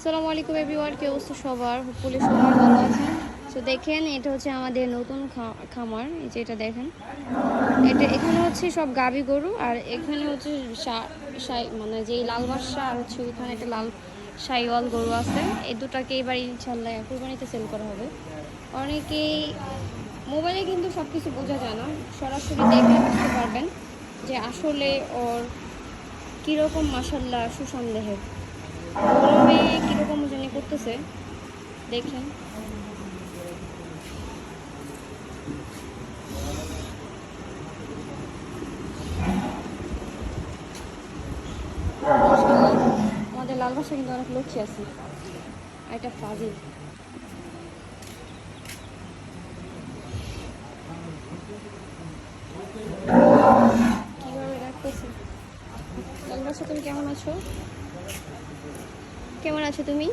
আসসালামু আলাইকুম এভরিওয়ান, কি অবস্থা সবার? হোপফুলি সবাই ভালো আছেন। সো দেখেন, এটা হচ্ছে আমাদের নতুন খামার। এই যে এটা দেখেন, এটা এখানে হচ্ছে সব গাভী গরু, আর এখানে হচ্ছে মানে যেই লাল বাদশা আর হচ্ছে ওইখানে একটা লাল শাইওয়াল গরু আছে। এই দুটাকে এবার ইনশাল্লাহ কুরবানিতে সেল করা হবে। অনেকেই মোবাইলে কিন্তু সব কিছু বোঝা যায় না, সরাসরি দেখলে বুঝতে পারবেন যে আসলে ওর কীরকম মাসাল্লাহ সুসন্দেহের। গরমে কীরকম জানি করতেছে দেখেন। মাশাআল্লাহ, আমাদের লাল বাসা কিন্তু অনেক লক্ষ্মী আছে। আর এটা ফাজিল। কীভাবে রাখতেছে। লাল বাসা, তুমি কেমন আছো? কেমন আছো তুমি?